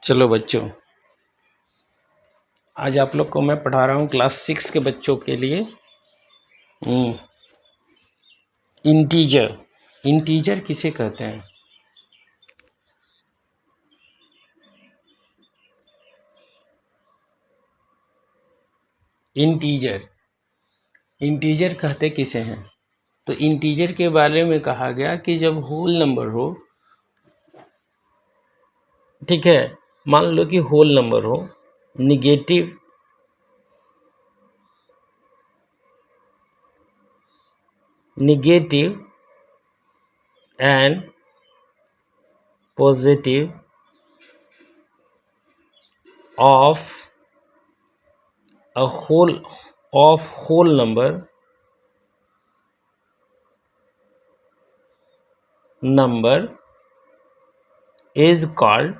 चलो बच्चों, आज आप लोग को मैं पढ़ा रहा हूँ क्लास 6 के बच्चों के लिए इंटीजर। इंटीजर किसे कहते हैं? इंटीजर कहते किसे हैं? तो इंटीजर के बारे में कहा गया कि जब होल नंबर हो, ठीक है, मान लो कि होल नंबर हो, negative and positive of a whole number is called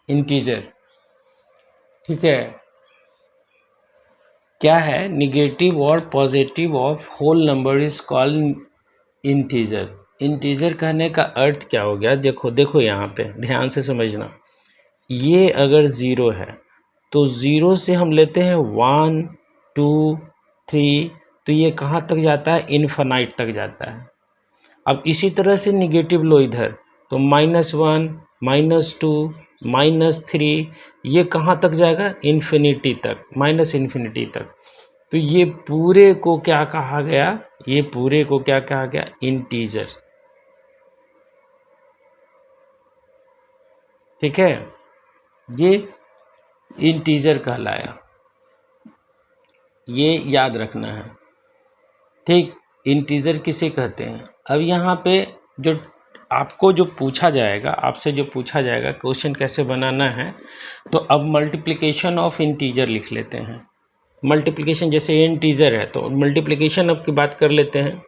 integer. ठीक है, क्या है? निगेटिव और positive of whole number is called integer. Integer कहने का अर्थ क्या हो गया? देखो यहाँ पे ध्यान से समझना। ये अगर ज़ीरो है तो ज़ीरो से हम लेते हैं 1 2 3, तो ये कहाँ तक जाता है? इन्फिनाइट तक जाता है। अब इसी तरह से निगेटिव लो इधर, तो -1 -2 -3, ये कहाँ तक जाएगा? इन्फिनिटी तक, माइनस इन्फिनिटी तक। तो ये पूरे को क्या कहा गया? ये पूरे को क्या कहा गया? इंटीजर। ठीक है, ये इंटीजर कहलाया, ये याद रखना है। ठीक, इंटीजर किसे कहते हैं? अब यहाँ पे जो आपको जो पूछा जाएगा, आपसे जो पूछा जाएगा क्वेश्चन कैसे बनाना है, तो अब मल्टीप्लिकेशन ऑफ इंटीजर लिख लेते हैं। मल्टीप्लिकेशन, जैसे इंटीजर है तो मल्टीप्लिकेशन अब की बात कर लेते हैं।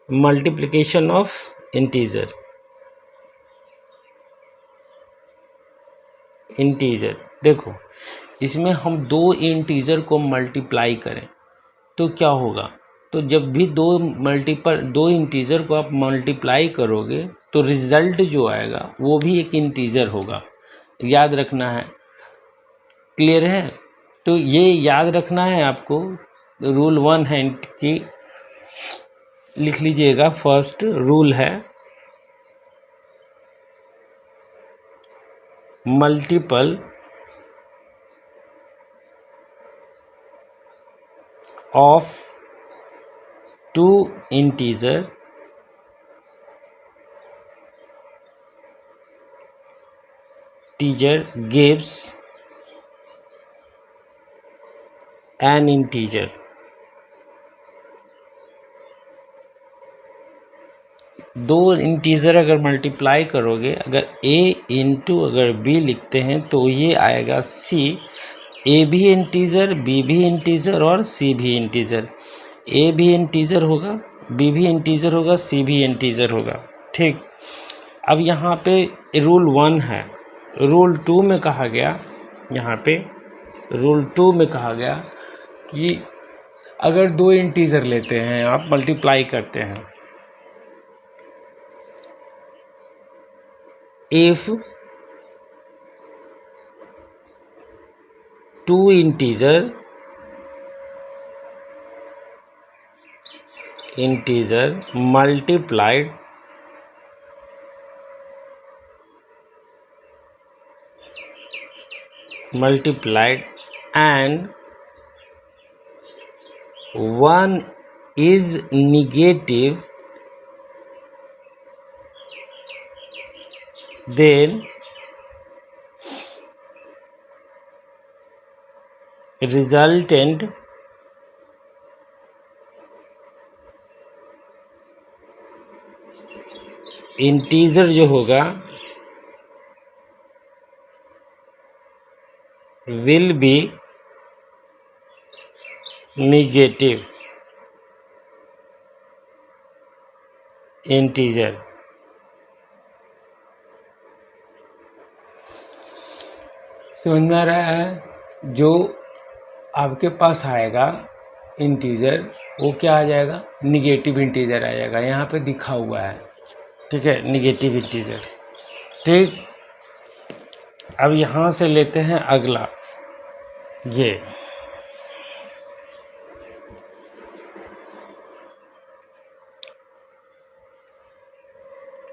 मल्टीप्लिकेशन ऑफ इंटीजर, देखो इसमें हम दो इंटीजर को मल्टीप्लाई करें तो क्या होगा? तो जब भी दो इंटीजर को आप मल्टीप्लाई करोगे तो रिजल्ट जो आएगा वो भी एक इंटीजर होगा। याद रखना है, क्लियर है? तो ये याद रखना है आपको। रूल 1 है कि लिख लीजिएगा। फर्स्ट रूल है multiple of two integer gives an integer। दो इंटीजर अगर मल्टीप्लाई करोगे, अगर a इंटू अगर b लिखते हैं तो ये आएगा c। a भी इंटीजर, b भी इंटीजर और c भी इंटीजर। a भी इंटीजर होगा, b भी इंटीजर होगा, c भी इंटीजर होगा। ठीक, अब यहाँ पे रूल 1 है। रूल 2 में कहा गया, यहाँ पे रूल 2 में कहा गया कि अगर दो इंटीजर लेते हैं, आप मल्टीप्लाई करते हैं, if two integer multiplied and one is negative, then resultant integer जो होगा will be negative इंटीजर। समझ में आ रहा है? जो आपके पास आएगा इंटीजर, वो क्या आ जाएगा? निगेटिव इंटीजर आ जाएगा, यहाँ पे दिखा हुआ है, ठीक है, निगेटिव इंटीजर। ठीक, अब यहाँ से लेते हैं अगला, ये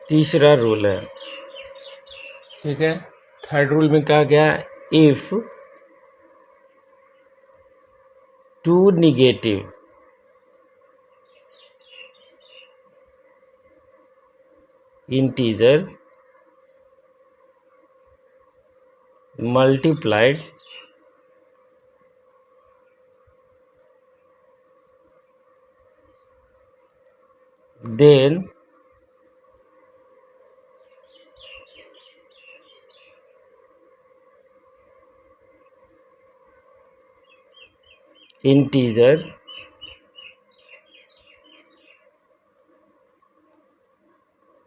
तीसरा रूल है, ठीक है। थर्ड रूल में कहा गया if two negative integer multiplied then integer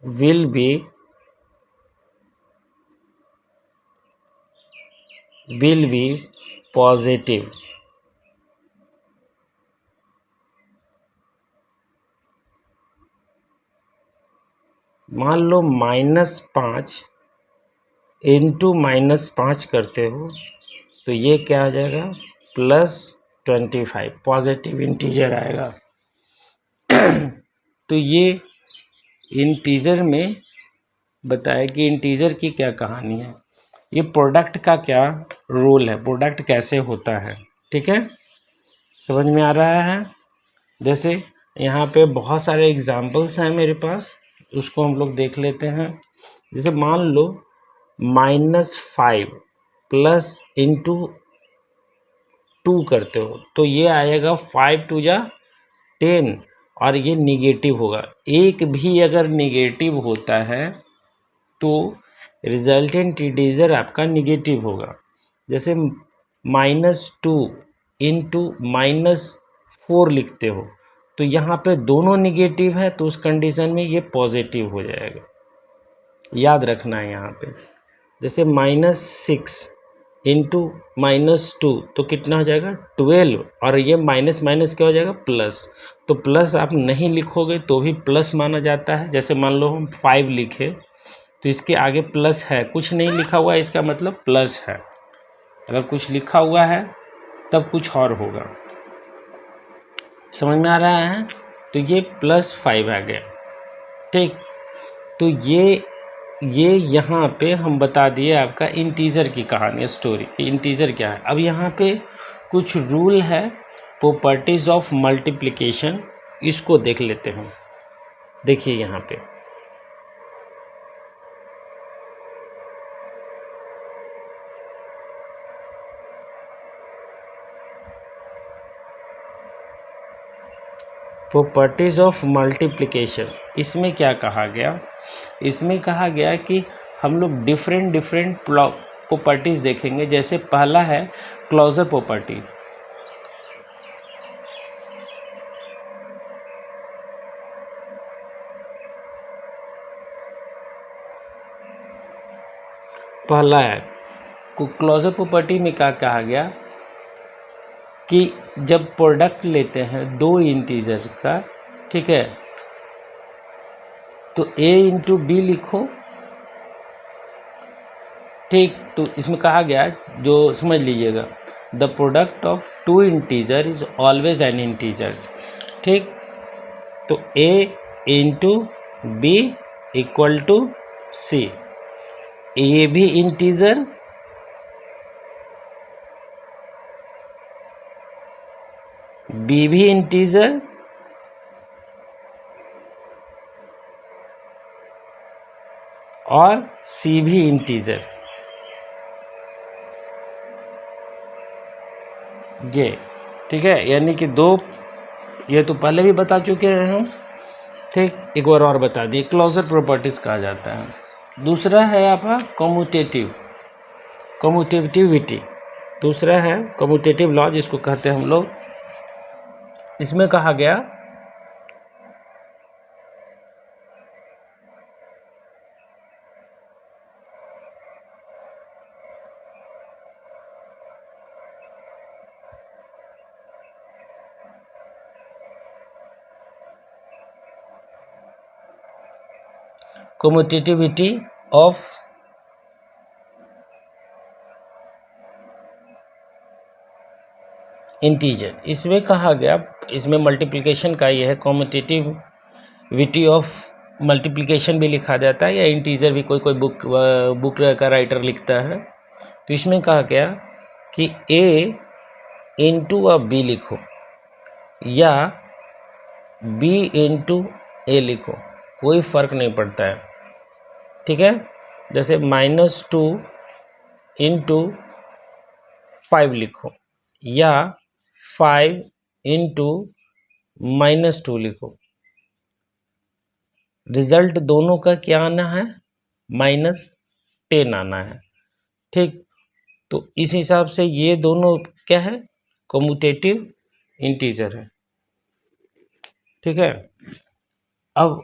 will be positive. मान लो -5 इंटू -5 करते हो तो ये क्या आ जाएगा? +25 पॉजिटिव इंटीजर आएगा। तो ये इंटीजर में बताया कि इंटीजर की क्या कहानी है, ये प्रोडक्ट का क्या रोल है, प्रोडक्ट कैसे होता है, ठीक है, समझ में आ रहा है? जैसे यहाँ पे बहुत सारे एग्जाम्पल्स हैं मेरे पास, उसको हम लोग देख लेते हैं। जैसे मान लो -5 प्लस इंटू 2 करते हो तो ये आएगा 5 2 जा 10, और ये निगेटिव होगा। एक भी अगर निगेटिव होता है तो रिजल्टेंट इंटीजर आपका निगेटिव होगा। जैसे -2 इंटू -4 लिखते हो तो यहाँ पे दोनों निगेटिव है, तो उस कंडीशन में ये पॉजिटिव हो जाएगा, याद रखना है यहाँ पे। जैसे -6 इंटू -2 तो कितना हो जाएगा? 12, और ये माइनस माइनस क्या हो जाएगा? प्लस। तो प्लस आप नहीं लिखोगे तो भी प्लस माना जाता है। जैसे मान लो हम 5 लिखे तो इसके आगे प्लस है, कुछ नहीं लिखा हुआ है, इसका मतलब प्लस है। अगर कुछ लिखा हुआ है तब कुछ और होगा, समझ में आ रहा है? तो ये +5 आ गया, ठीक। तो ये यहाँ पे हम बता दिए आपका इंटीजर की कहानी, स्टोरी कि इंटीजर क्या है। अब यहाँ पे कुछ रूल है, प्रॉपर्टीज ऑफ मल्टीप्लिकेशन, इसको देख लेते हैं। देखिए यहाँ पे प्रॉपर्टीज ऑफ मल्टीप्लिकेशन, इसमें क्या कहा गया? इसमें कहा गया कि हम लोग डिफरेंट प्रॉपर्टीज देखेंगे। जैसे पहला है क्लोजर प्रॉपर्टी। पहला है क्लोजर प्रॉपर्टी में क्या कहा गया कि जब प्रोडक्ट लेते हैं दो इंटीजर का, ठीक है, तो a इंटू बी लिखो, ठीक। तो इसमें कहा गया, जो समझ लीजिएगा, the product of two integer is always an integers, ठीक। तो a into B equal to C, A भी इंटीजर बी भी इंटीजर और सी भी इंटीजर, ये ठीक है। यानी कि दो, ये तो पहले भी बता चुके हैं हम, ठीक। एक बार और बता दिए, क्लोजर प्रॉपर्टीज कहा जाता है। दूसरा है आपका कम्यूटेटिविटी, दूसरा है कम्यूटेटिव लॉ जिसको कहते हैं हम लोग। इसमें कहा गया कम्यूटेटिविटी ऑफ इंटीजर। इसमें कहा गया, इसमें मल्टीप्लिकेशन का ये है, कम्यूटेटिविटी ऑफ मल्टीप्लिकेशन भी लिखा जाता है या इंटीजर भी, कोई कोई बुक का राइटर लिखता है। तो इसमें कहा गया कि a इंटू अब बी लिखो या b इंटू ए लिखो, कोई फर्क नहीं पड़ता है, ठीक है। जैसे -2 इंटू 5 लिखो या 5 इंटू -2 लिखो, रिजल्ट दोनों का क्या आना है, -10 आना है, ठीक। तो इस हिसाब से ये दोनों क्या है, कम्यूटेटिव इंटीजर है, ठीक है। अब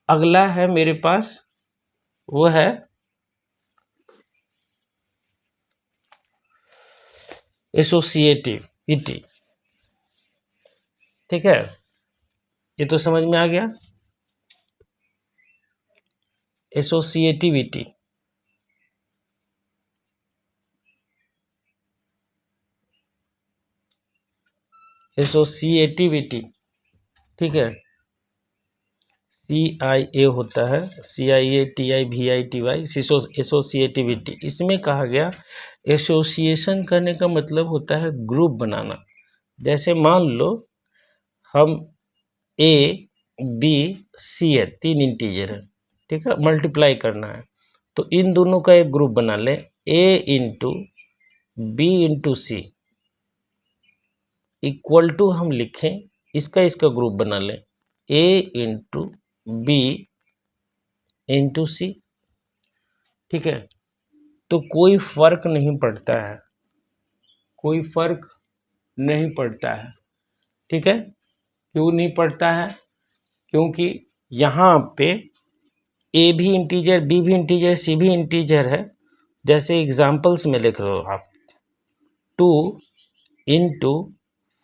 अगला है मेरे पास, वो है एसोसिएटिविटी, ठीक है। ये तो समझ में आ गया, एसोसिएटिविटी। एसोसिएटिविटी, ठीक है, CIA होता है, CIATIVITY, एसोसिएटिविटी। इसमें कहा गया एसोसिएशन करने का मतलब होता है ग्रुप बनाना। जैसे मान लो हम A B C है, 3 इंटीजर है, ठीक है, मल्टीप्लाई करना है, तो इन दोनों का एक ग्रुप बना लें, A into B into C equal to हम लिखें, इसका ग्रुप बना लें, A into B into C, ठीक है। तो कोई फर्क नहीं पड़ता है, कोई फर्क नहीं पड़ता है, ठीक है। क्यों नहीं पड़ता है, क्योंकि यहाँ पे ए भी इंटीजर, बी भी इंटीजर, सी भी इंटीजर है। जैसे एग्जाम्पल्स में लिख लो आप, 2 इंटू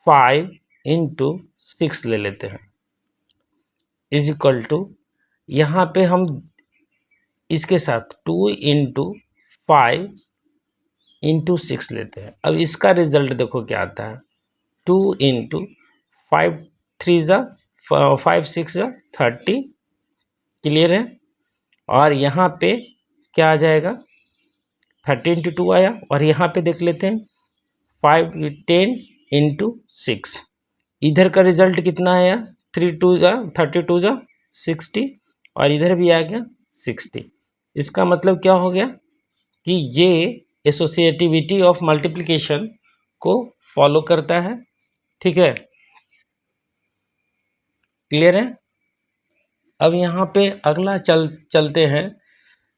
5 इंटू 6 ले लेते हैं, इज इक्वल टू, यहाँ पे हम इसके साथ 2 इंटू 5 इंटू 6 लेते हैं। अब इसका रिजल्ट देखो क्या आता है, 2 इंटू 5 3 ज़ा 5 6 ज़ा 30, क्लियर है। और यहाँ पे क्या आ जाएगा, 30 इंटू 2 आया, और यहाँ पे देख लेते हैं 5 10 इंटू 6, इधर का रिजल्ट कितना आया, 3 2 ज़ा 32 ज़ा 60, और इधर भी आ गया 60। इसका मतलब क्या हो गया कि ये एसोसिएटिविटी ऑफ मल्टीप्लिकेशन को फॉलो करता है, ठीक है, क्लियर है। अब यहाँ पे अगला चलते हैं,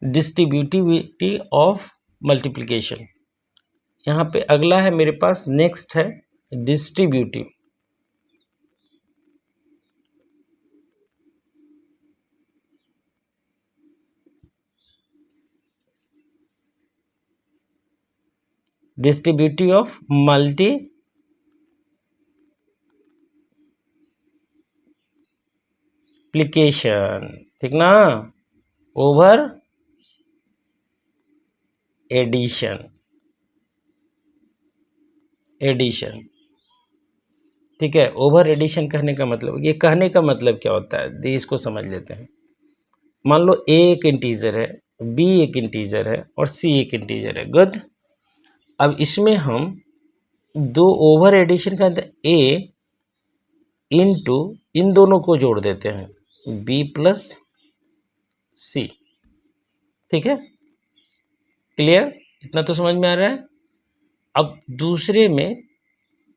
डिस्ट्रीब्यूटिविटी ऑफ मल्टीप्लिकेशन। यहाँ पे अगला है मेरे पास, नेक्स्ट है डिस्ट्रीब्यूटिव। डिस्ट्रीब्यूटिव ऑफ मल्टीप्लिकेशन, ठीक ना, ओवर एडिशन, एडिशन, ठीक है। ओवर एडिशन कहने का मतलब, ये कहने का मतलब क्या होता है, इसको समझ लेते हैं। मान लो A एक इंटीजर है, B एक इंटीजर है और C एक इंटीजर है, गुड। अब इसमें हम दो ओवर एडिशन का A इंटू इन दोनों को जोड़ देते हैं, B प्लस C, ठीक है, क्लियर, इतना तो समझ में आ रहा है। अब दूसरे में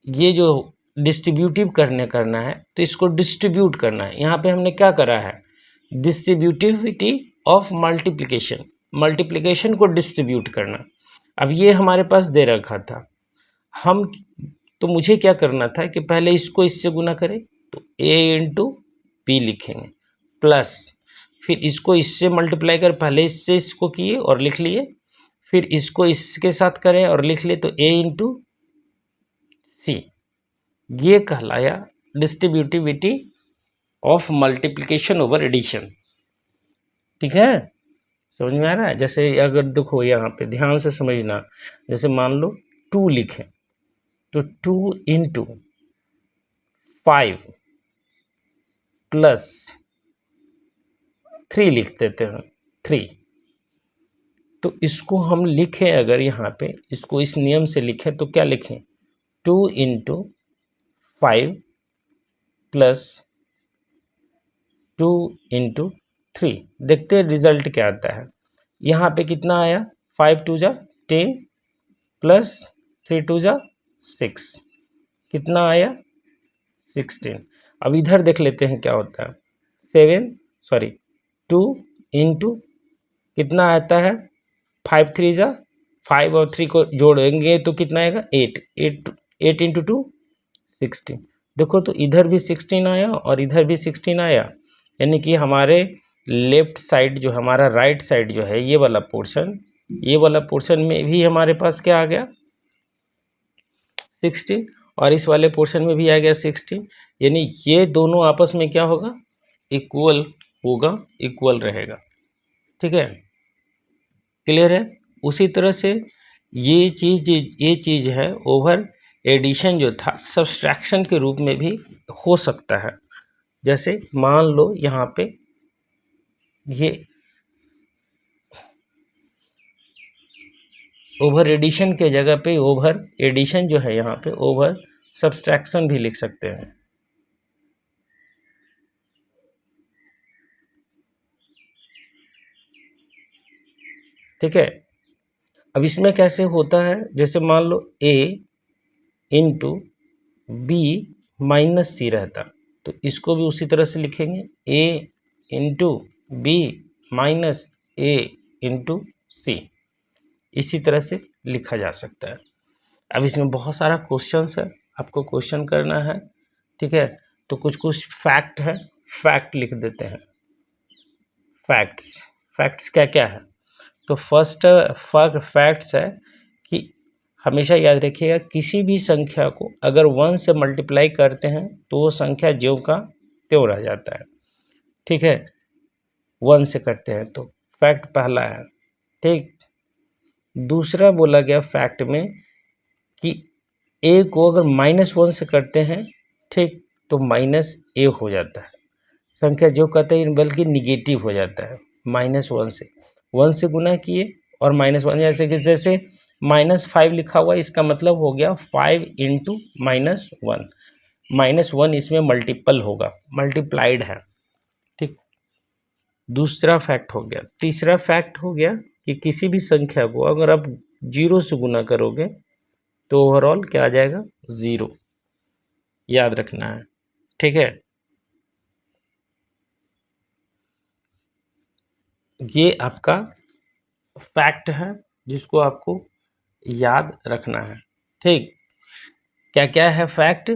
ये जो डिस्ट्रीब्यूटिव करना है, तो इसको डिस्ट्रीब्यूट करना है। यहाँ पे हमने क्या करा है, डिस्ट्रीब्यूटिविटी ऑफ मल्टीप्लिकेशन, मल्टीप्लिकेशन को डिस्ट्रीब्यूट करना। अब ये हमारे पास दे रखा था, हम तो मुझे क्या करना था कि पहले इसको इससे गुना करें, तो A इंटू बी लिखेंगे, प्लस फिर इसको इससे मल्टीप्लाई कर, पहले इससे इसको किए और लिख लिए, फिर इसको इसके साथ करें और लिख लिए, तो A इंटू सी, ये कहलाया distributivity of multiplication over addition. ठीक है, समझ में आ रहा है। जैसे अगर देखो यहाँ पे ध्यान से समझना, जैसे मान लो 2 लिखें तो 2 इंटू 5 प्लस 3 लिख देते हैं 3। तो इसको हम लिखें अगर यहाँ पे इसको इस नियम से लिखें तो क्या लिखें, 2 इंटू 5 प्लस 2 इंटू 3। देखते हैं रिजल्ट क्या आता है। यहाँ पे कितना आया, 5 2 जा 10 प्लस 3 2 जा 6, कितना आया 16। अब इधर देख लेते हैं क्या होता है, 7 सॉरी 2 इंटू कितना आता है, 5 3 जा 5 और 3 को जोड़ेंगे तो कितना आएगा 8 8 8 इंटू 2 16। देखो तो इधर भी 16 आया और इधर भी 16 आया, यानी कि हमारे लेफ्ट साइड जो हमारा राइट साइड जो है ये वाला पोर्शन में भी हमारे पास क्या आ गया 16, और इस वाले पोर्शन में भी आ गया 16। यानी ये दोनों आपस में क्या होगा, इक्वल होगा, इक्वल रहेगा। ठीक है, क्लियर है। उसी तरह से ये चीज़ है ओवर एडिशन जो था सब्सट्रैक्शन के रूप में भी हो सकता है। जैसे मान लो यहाँ पे ये ओवर एडिशन के जगह पे ओवर एडिशन जो है यहाँ पे ओवर सब्सट्रैक्शन भी लिख सकते हैं। ठीक है, अब इसमें कैसे होता है, जैसे मान लो a into B minus C रहता तो इसको भी उसी तरह से लिखेंगे a into B minus A into C, इसी तरह से लिखा जा सकता है। अब इसमें बहुत सारा क्वेश्चंस है, आपको क्वेश्चन करना है। ठीक है, तो कुछ कुछ फैक्ट है, फैक्ट लिख देते हैं। फैक्ट्स क्या क्या है, तो फर्स्ट फैक्ट्स है कि हमेशा याद रखिएगा किसी भी संख्या को अगर 1 से मल्टीप्लाई करते हैं तो वो संख्या ज्यों का त्यों रह जाता है। ठीक है, 1 से करते हैं तो फैक्ट पहला है। ठीक, दूसरा बोला गया फैक्ट में कि ए को अगर -1 से करते हैं, ठीक, तो माइनस ए हो जाता है, संख्या जो कहते हैं बल्कि निगेटिव हो जाता है -1 से। 1 से गुना किए और -1, जैसे कि जैसे -5 लिखा हुआ, इसका मतलब हो गया 5 इंटू -1, -1 इसमें मल्टीपल होगा, मल्टीप्लाइड है। ठीक, दूसरा फैक्ट हो गया। तीसरा फैक्ट हो गया कि किसी भी संख्या को अगर आप 0 से गुना करोगे तो ओवरऑल क्या आ जाएगा 0, याद रखना है। ठीक है, ये आपका फैक्ट है जिसको आपको याद रखना है। ठीक, क्या क्या है फैक्ट,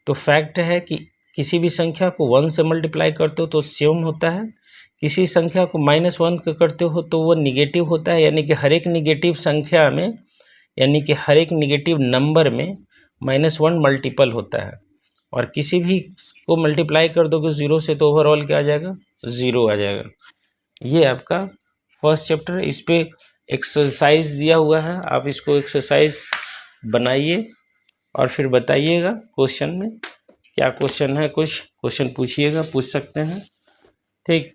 तो फैक्ट है कि किसी भी संख्या को 1 से मल्टीप्लाई करते हो तो सेम होता है, किसी संख्या को -1 करते हो तो वो निगेटिव होता है, यानी कि हर एक निगेटिव संख्या में, यानी कि हर एक निगेटिव नंबर में -1 मल्टीपल होता है, और किसी भी को मल्टीप्लाई कर दोगे 0 से तो ओवरऑल क्या आ जाएगा 0 आ जाएगा। ये आपका फर्स्ट चैप्टर है, इस पे एक्सरसाइज दिया हुआ है, आप इसको एक्सरसाइज बनाइए और फिर बताइएगा क्वेश्चन में क्या क्वेश्चन है, कुछ क्वेश्चन पूछिएगा, पूछ सकते हैं। ठीक।